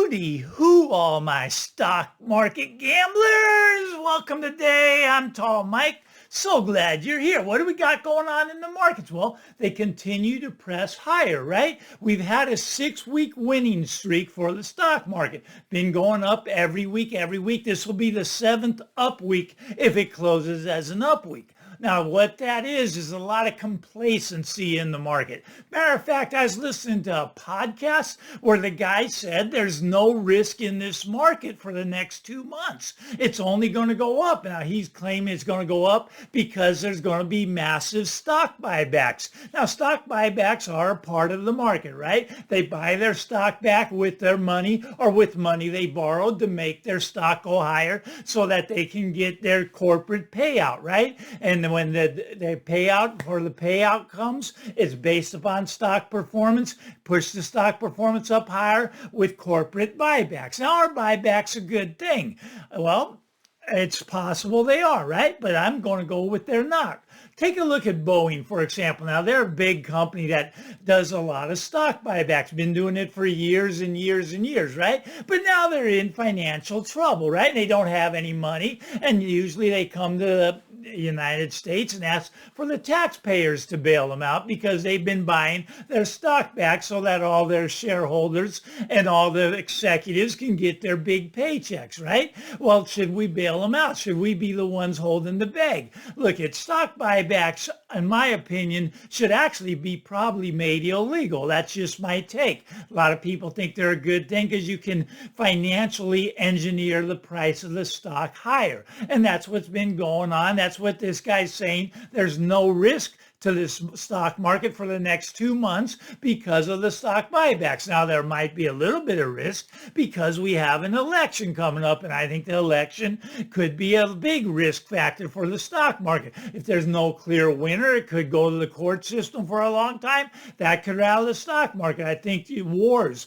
Howdy, who all my stock market gamblers? Welcome today. I'm Tall Mike. So glad you're here. What do we got going on in the markets? Well, they continue to press higher, right? We've had a 6-week winning streak for the stock market. Been going up every week, every week. This will be the 7th up week if it closes as an up week. Now, what that is a lot of complacency in the market. Matter of fact, I was listening to a podcast where the guy said there's no risk in this market for the next 2 months. It's only going to go up. Now, he's claiming it's going to go up because there's going to be massive stock buybacks. Now, stock buybacks are a part of the market, right? They buy their stock back with their money or with money they borrowed to make their stock go higher so that they can get their corporate payout, right? And when the payout comes, it's based upon stock performance, push the stock performance up higher with corporate buybacks. Now, are buybacks a good thing? Well, it's possible they are, right? But I'm going to go with they're not. Take a look at Boeing, for example. Now, they're a big company that does a lot of stock buybacks, been doing it for years and years and years, right? But now they're in financial trouble, right? They don't have any money, and usually they come to the United States and ask for the taxpayers to bail them out because they've been buying their stock back so that all their shareholders and all the executives can get their big paychecks, right? Well, should we bail them out? Should we be the ones holding the bag? Look, at stock buybacks, in my opinion, should actually be probably made illegal. That's just my take. A lot of people think they're a good thing because you can financially engineer the price of the stock higher. And that's what's been going on. That's what this guy's saying. There's no risk to this stock market for the next 2 months because of the stock buybacks. Now, there might be a little bit of risk because we have an election coming up, and I think the election could be a big risk factor for the stock market. If there's no clear winner, it could go to the court system for a long time. That could rattle the stock market. I think wars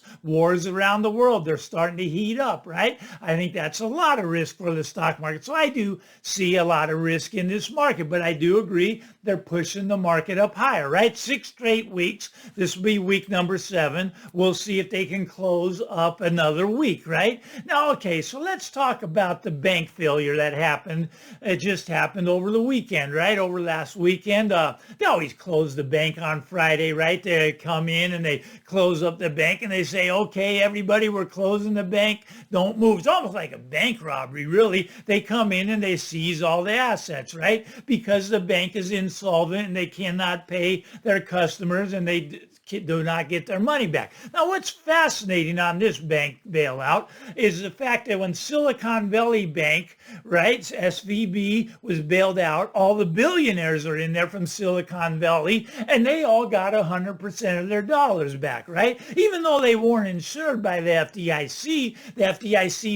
around the world, they're starting to heat up, right? I think that's a lot of risk for the stock market. So I do see a lot of risk in this market, but I do agree they're pushing the market up higher, right? 6 straight weeks. This will be week number 7. We'll see if they can close up another week, right? Now, okay, so let's talk about the bank failure that happened. It just happened over the weekend, right? Over last weekend. They always close the bank on Friday, right? They come in and they close up the bank and they say, okay, everybody, we're closing the bank. Don't move. It's almost like a bank robbery, really. They come in and they seize all the assets, right? Because the bank is insolvent and they cannot pay their customers and they do not get their money back. Now, what's fascinating on this bank bailout is the fact that when Silicon Valley Bank, right, SVB, was bailed out, all the billionaires are in there from Silicon Valley, and they all got 100% of their dollars back, right? Even though they weren't insured by the FDIC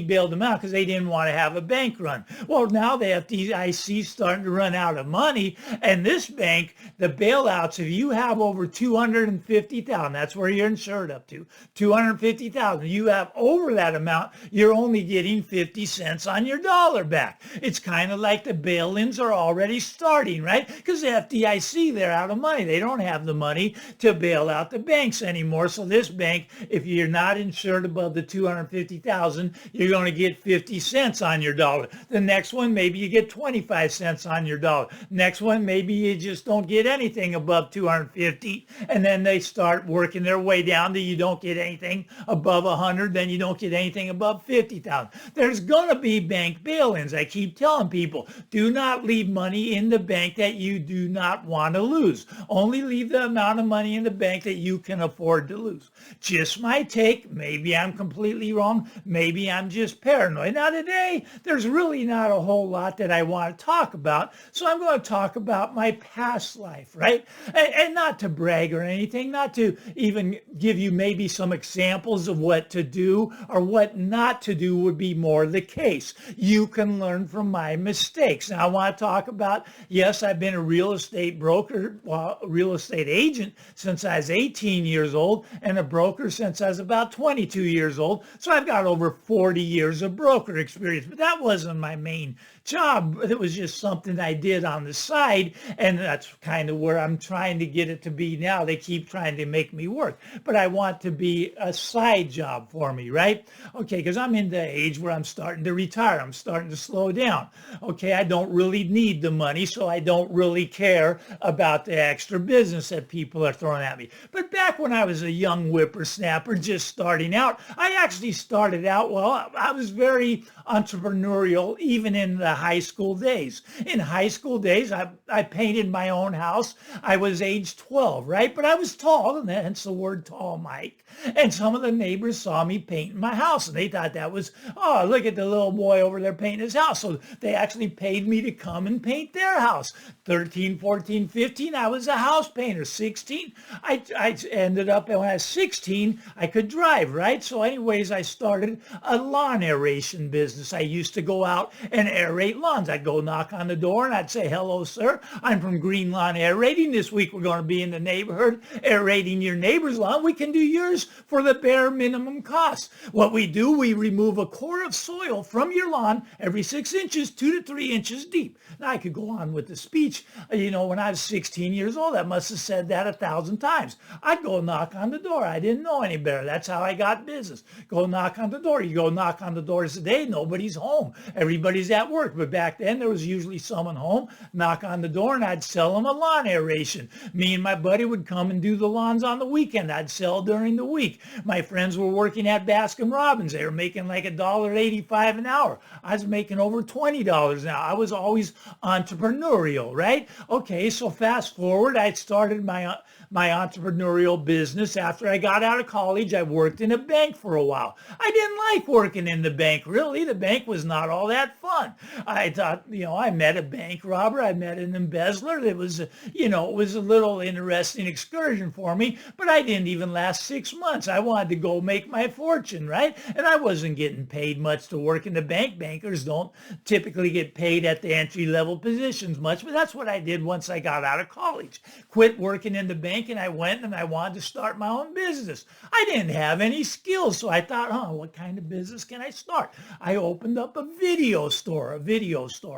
bailed them out because they didn't want to have a bank run. Well, now the FDIC is starting to run out of money, and this bank, the bailouts, if you have over 250,000, that's where you're insured up to, 250,000. You have over that amount, you're only getting 50 cents on your dollar back. It's kind of like the bail-ins are already starting, right? Because the FDIC, they're out of money. They don't have the money to bail out the banks anymore. So this bank, if you're not insured above the 250,000, you're going to get 50 cents on your dollar. The next one, maybe you get 25 cents on your dollar. Next one, maybe you just don't get anything above 250, and then they start working their way down to you don't get anything above 100, then you don't get anything above 50,000. There's going to be bank bail-ins. I keep telling people, do not leave money in the bank that you do not want to lose. Only leave the amount of money in the bank that you can afford to lose. Just my take. Maybe I'm completely wrong. Maybe I'm just paranoid. Now today, there's really not a whole lot that I want to talk about, so I'm going to talk about my past life, right? And not to brag or anything, not to even give you maybe some examples of what to do or what not to do would be more the case. You can learn from my mistakes. Now I want to talk about, yes, I've been a real estate broker, well, a real estate agent since I was 18 years old and a broker since I was about 22 years old. So I've got over 40 years of broker experience, but that wasn't my main job. It was just something I did on the side, and that's kind of where I'm trying to get it to be now. They keep trying to make me work, but I want to be a side job for me, right? Okay, because I'm in the age where I'm starting to retire. I'm starting to slow down. Okay, I don't really need the money, so I don't really care about the extra business that people are throwing at me. But back when I was a young whippersnapper just starting out, I actually started out, well, I was very entrepreneurial even in the high school days. In high school days, I painted my own house. I was age 12, right? But I was tall, and hence the word tall, Mike. And some of the neighbors saw me painting my house, and they thought that was, oh, look at the little boy over there painting his house. So they actually paid me to come and paint their house. 13, 14, 15, I was a house painter. 16, I ended up, when I was 16, I could drive, right? So anyways, I started a lawn aeration business. I used to go out and aerate lawns. I'd go knock on the door and I'd say, hello, sir. I'm from Green Lawn Aerating. This week we're going to be in the neighborhood aerating your neighbor's lawn. We can do yours for the bare minimum cost. What we do, we remove a core of soil from your lawn every 6 inches, 2 to 3 inches deep. Now I could go on with the speech. You know, when I was 16 years old, I must have said that 1,000 times. I'd go knock on the door. I didn't know any better. That's how I got business. Go knock on the door. You go knock on the doors today, nobody's home. Everybody's at work. But back then, there was usually someone home, knock on the door, and I'd sell them a lawn aeration. Me and my buddy would come and do the lawns on the weekend. I'd sell during the week. My friends were working at Baskin-Robbins. They were making like $1.85 an hour. I was making over $20 an hour. I was always entrepreneurial, right? Okay, so fast forward, I started my entrepreneurial business after I got out of college. I worked in a bank for a while. I didn't like working in the bank, really. The bank was not all that fun. I thought, I met a bank robber. I met an embezzler. It was, it was a little interesting excursion for me, but I didn't even last 6 months. I wanted to go make my fortune, right? And I wasn't getting paid much to work in the bank. Bankers don't typically get paid at the entry-level positions much, but that's what I did once I got out of college. Quit working in the bank, and I went and I wanted to start my own business. I didn't have any skills, so I thought, what kind of business can I start? I opened up a video store,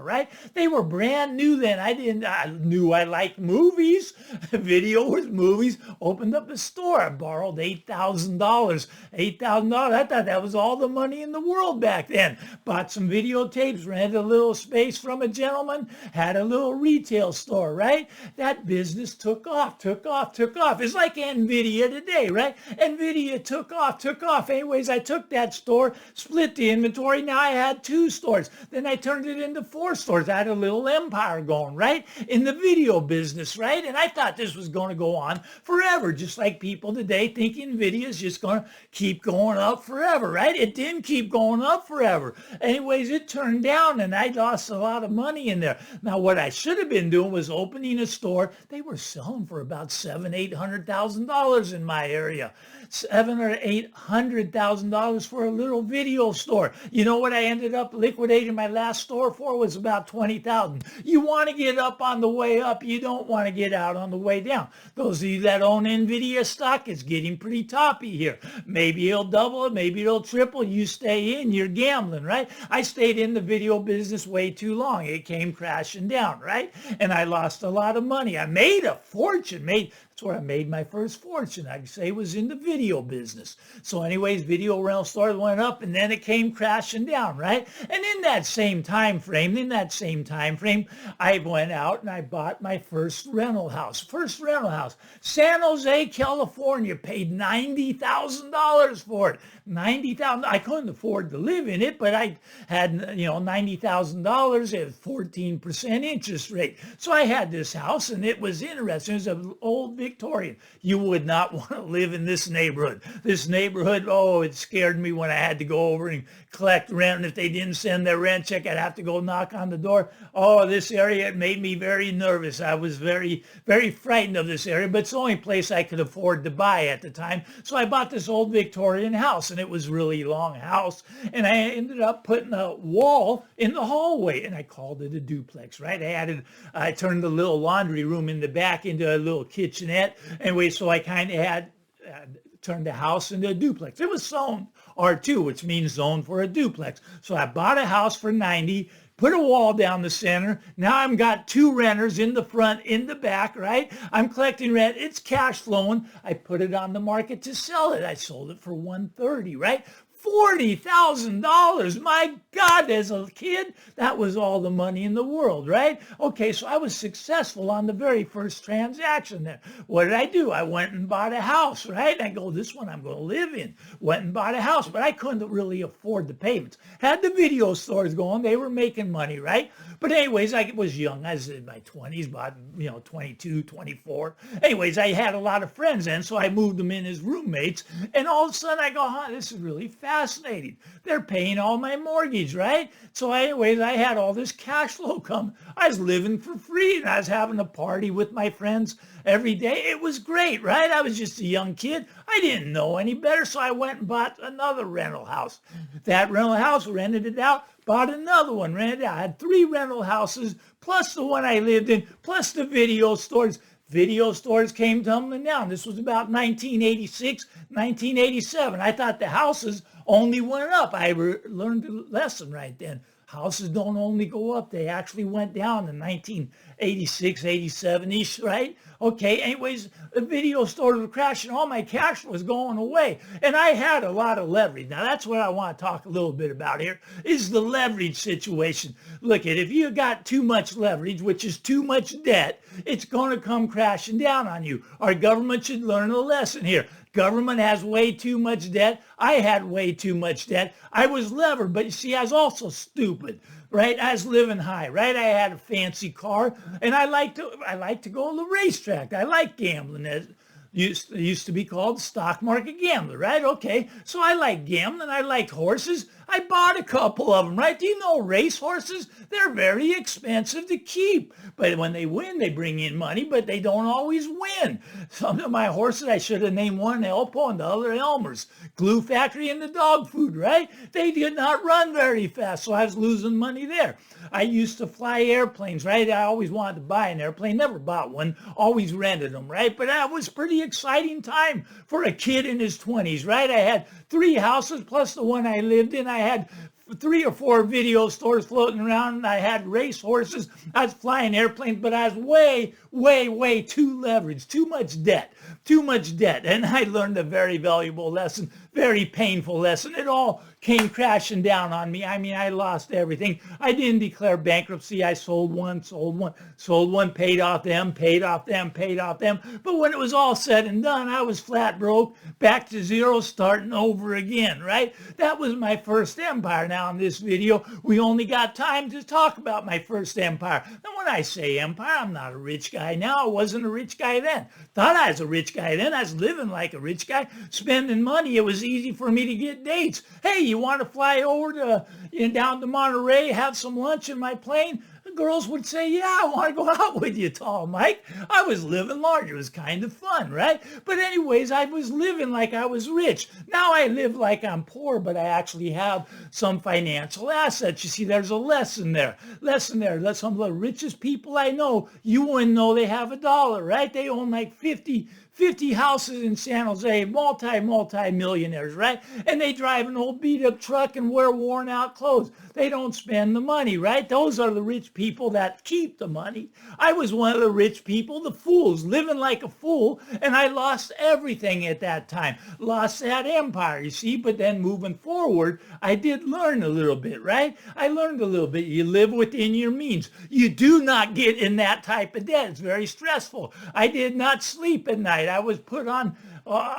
right? They were brand new then. I knew I liked movies. Video was movies. Opened up a store. I borrowed $8,000. $8,000. I thought that was all the money in the world back then. Bought some videotapes, rented a little space from a gentleman, had a little retail store, right? That business took off. It's like NVIDIA today, right? NVIDIA took off. Anyways, I took that store, split the inventory. Now I had 2 stores. Then I turned it into 4 stores. I had a little empire going, right? In the video business, right? And I thought this was going to go on forever, just like people today think NVIDIA is just going to keep going up forever, right? It didn't keep going up forever. Anyways, it turned down and I lost a lot of money in there. Now, what I should have been doing was opening a store. They were selling for about $700,000-800,000 in my area. $700,000 or $800,000 for a little video store. You know what I ended up liquidating my last store for was about $20,000. You want to get up on the way up. You don't want to get out on the way down. Those of you that own NVIDIA stock, it's getting pretty toppy here. Maybe it'll double it. Maybe it'll triple. You stay in. You're gambling, right? I stayed in the video business way too long. It came crashing down, right? And I lost a lot of money. I made a fortune. That's where I made my first fortune. I'd say was in the video business. So anyways, video rental stores went up and then it came crashing down, right? And in that same time frame, I went out and I bought my first rental house. San Jose, California, paid $90,000 for it. $90,000. I couldn't afford to live in it, but I had, $90,000 at 14% interest rate. So I had this house and it was interesting. It was an old Victorian. You would not want to live in this neighborhood. It scared me when I had to go over and collect rent. And if they didn't send their rent check, I'd have to go knock on the door. This area, it made me very nervous. I was very, very frightened of this area, but it's the only place I could afford to buy at the time. So I bought this old Victorian house, and it was a really long house. And I ended up putting a wall in the hallway, and I called it a duplex, right? I turned the little laundry room in the back into a little kitchenette. Anyway, so I kind of had turned the house into a duplex. It was zoned R2, which means zoned for a duplex. So I bought a house for 90, put a wall down the center. Now I've got two renters in the front, in the back, right? I'm collecting rent. It's cash flowing. I put it on the market to sell it. I sold it for $130, right? $40,000. My God, as a kid, that was all the money in the world, right? Okay, so I was successful on the very first transaction there. What did I do? I went and bought a house, right? I go, this one I'm going to live in. Went and bought a house, but I couldn't really afford the payments. Had the video stores going. They were making money, right? But anyways, I was young. I was in my 20s, about, 22, 24. Anyways, I had a lot of friends then, so I moved them in as roommates. And all of a sudden I go, this is really fascinating. They're paying all my mortgage, right? So anyways, I had all this cash flow come. I was living for free and I was having a party with my friends every day. It was great, right? I was just a young kid. I didn't know any better, so I went and bought another rental house. That rental house, rented it out, bought another one, rented it out. I had 3 rental houses, plus the one I lived in, plus the video stores. Video stores came tumbling down. This was about 1986, 1987. I thought the houses only went up. I learned a lesson right then. Houses don't only go up. They actually went down in 1986, 87-ish, right? Okay, anyways, the video stores were crashing. All my cash was going away. And I had a lot of leverage. Now, that's what I want to talk a little bit about here, is the leverage situation. Look, if you got too much leverage, which is too much debt, it's going to come crashing down on you. Our government should learn a lesson here. Government has way too much debt. I had way too much debt. I was levered, but you see, I was also stupid, right? I was living high, right? I had a fancy car, and I like to go to the racetrack. I like gambling. It used to be called stock market gambler, right? Okay, so I like gambling. I like horses. I bought a couple of them, right? Do you know race horses? They're very expensive to keep. But when they win, they bring in money, but they don't always win. Some of my horses, I should have named one Elpo and the other Elmers. Glue factory and the dog food, right? They did not run very fast, so I was losing money there. I used to fly airplanes, right? I always wanted to buy an airplane, never bought one, always rented them, right? But that was pretty exciting time for a kid in his 20s, right? I had 3 houses plus the one I lived in. I had 3 or 4 video stores floating around, and I had race horses. I was flying airplanes, but I was way too leveraged, too much debt. And I learned a very valuable lesson, very painful lesson. It all came crashing down on me. I mean, I lost everything. I didn't declare bankruptcy. I sold one, paid off them. But when it was all said and done, I was flat broke, back to zero, starting over again, right? That was my first empire. Now in this video, we only got time to talk about my first empire. Now when I say empire, I'm not a rich guy now. I wasn't a rich guy then. Thought I was a rich guy then. I was living like a rich guy, spending money. It was easy for me to get dates. Hey, you want to fly over to down to Monterey, have some lunch in my plane? The girls would say, yeah, I want to go out with you, tall Mike. I was living large. It was kind of fun, right? But anyways, I was living like I was rich. Now I live like I'm poor, but I actually have some financial assets. You see, there's a lesson there. Some of the richest people I know, you wouldn't know they have $1, right? They own like 50 houses in San Jose, multi-millionaires, right? And they drive an old beat-up truck and wear worn-out clothes. They don't spend the money, right? Those are the rich people that keep the money. I was one of the rich people, the fools, living like a fool, and I lost everything at that time. Lost that empire, you see, but then moving forward, I did learn a little bit, right? I learned a little bit. You live within your means. You do not get in that type of debt. It's very stressful. I did not sleep at night. I was put on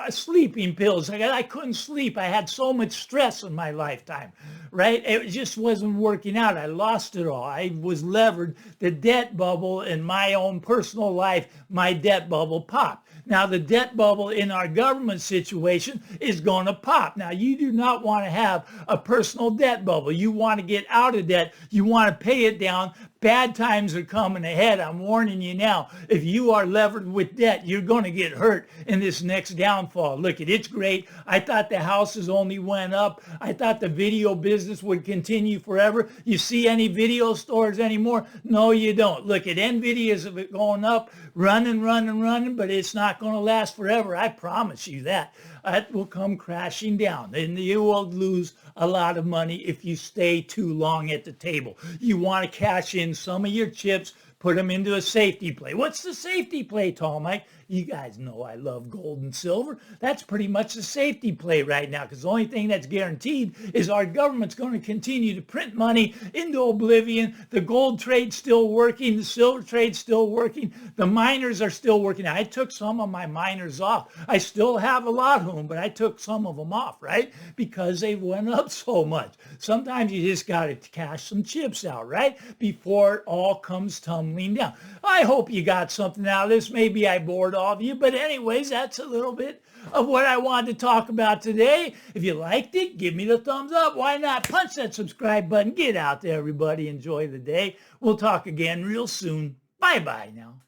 sleeping pills. I couldn't sleep. I had so much stress in my lifetime, right? It just wasn't working out. I lost it all. I was levered. The debt bubble in my own personal life, my debt bubble popped. Now, the debt bubble in our government situation is going to pop. Now, you do not want to have a personal debt bubble. You want to get out of debt. You want to pay it down. Bad times are coming ahead. I'm warning you now. If you are levered with debt, you're going to get hurt in this next downfall. Look, it's great. I thought the houses only went up. I thought the video business would continue forever. You see any video stores anymore? No, you don't. Look, at Nvidia's of it going up, running, but it's not going to last forever. I promise you that. It will come crashing down, and you will lose a lot of money if you stay too long at the table. You want to cash in some of your chips, put them into a safety play. What's the safety play, Tall Mike? You guys know I love gold and silver. That's pretty much the safety play right now, because the only thing that's guaranteed is our government's going to continue to print money into oblivion. The gold trade's still working. The silver trade's still working. The miners are still working. I took some of my miners off. I still have a lot of them, but I took some of them off, right? Because they went up so much. Sometimes you just got to cash some chips out, right? Before it all comes tumbling down. I hope you got something out of this. Maybe I bored all of you, but anyways, that's a little bit of what I wanted to talk about today. If you liked it, give me the thumbs up. Why not punch that subscribe button? Get out there, everybody. Enjoy the day. We'll talk again real soon. Bye-bye now.